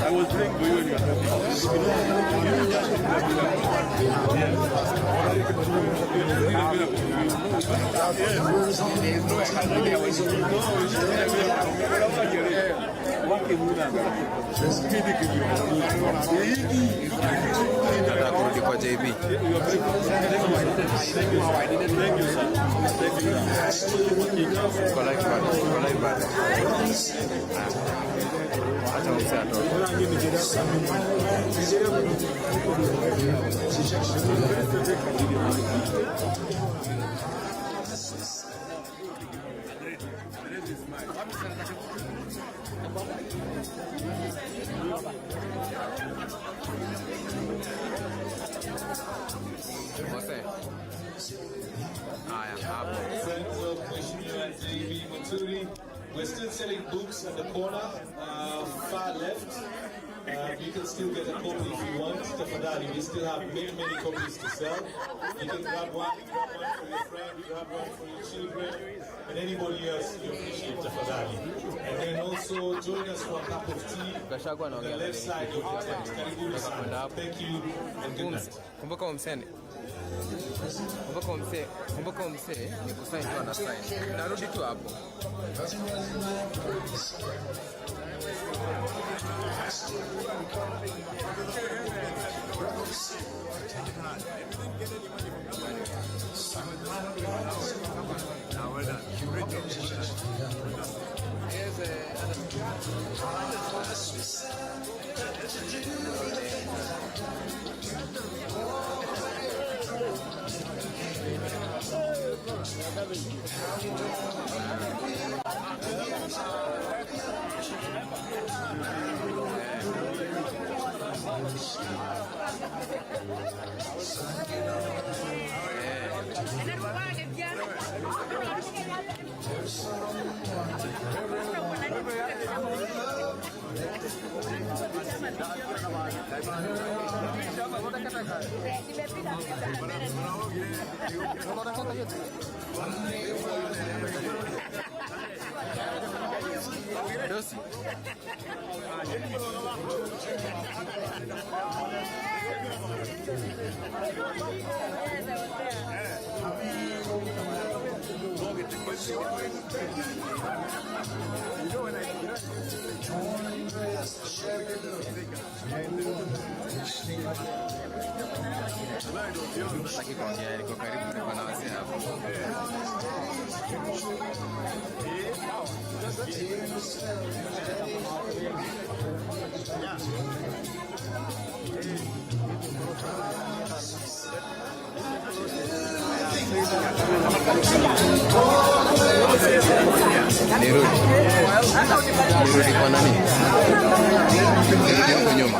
I was praying for you and your Kurudi kwa JB. Thank you, sir. Kwa live band. Acha mse atoke. We're still selling books at the corner, far left. You can still get a copy if you want. Tafadhali, we still have many copies to sell. You can grab one for your friend, grab one for your children, and anybody else you appreciate, Tafadhali. And then also join us for a cup of tea on the left side of the tent. Karibuni sana. Thank you and good night. Kumbuka umsee ni kusign tu ana sign. Narudi tu hapo. Saki kuongea, niko karibu niko na wazee hapo. Nirudi kwa nani? Nirudi hapo nyuma.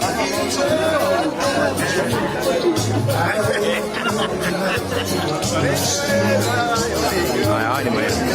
Haya ni maelezo.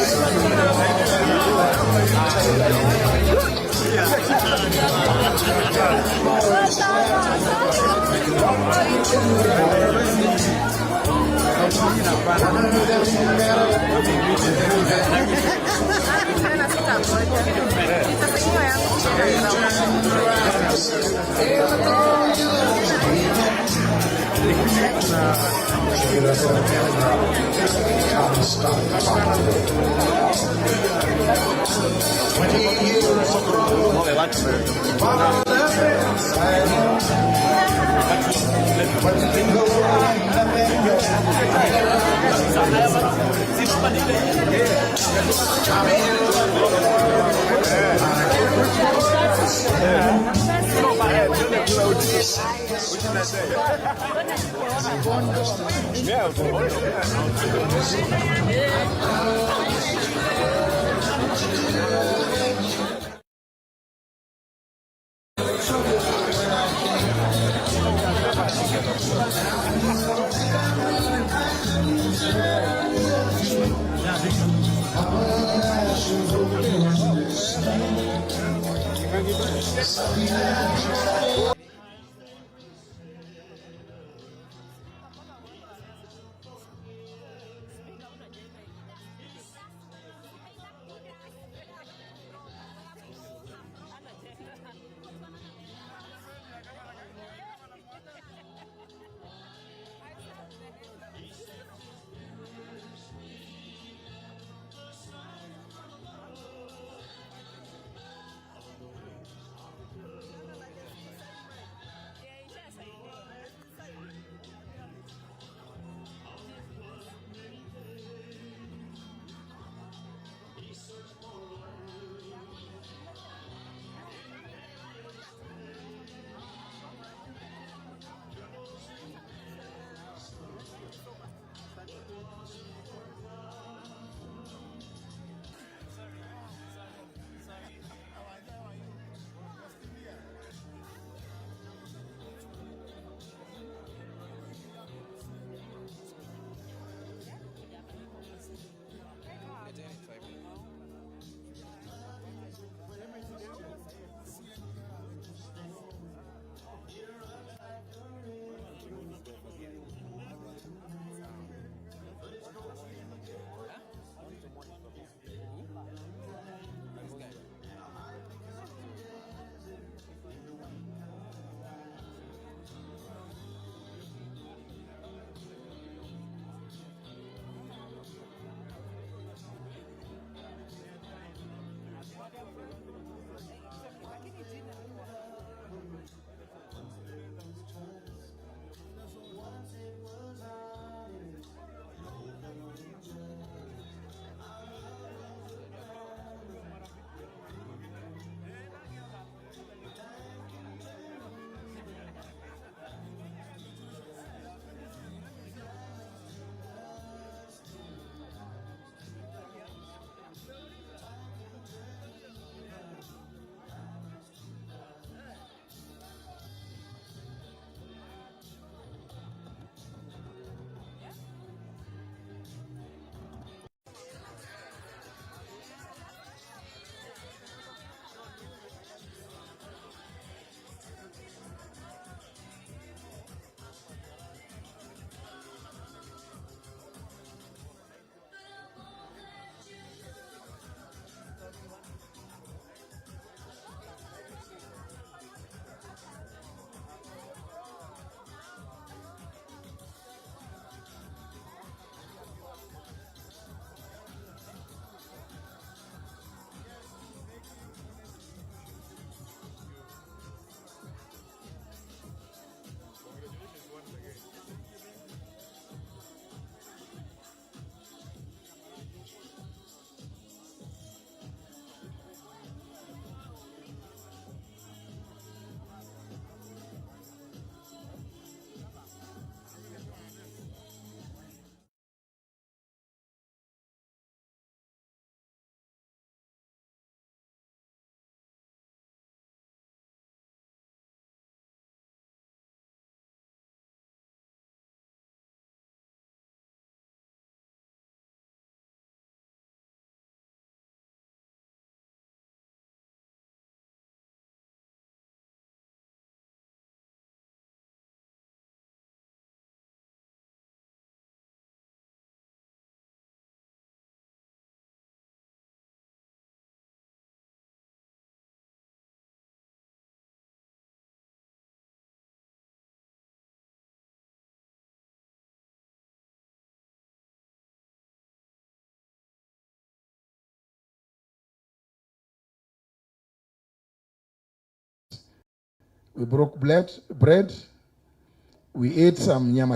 We broke bread. We ate some nyama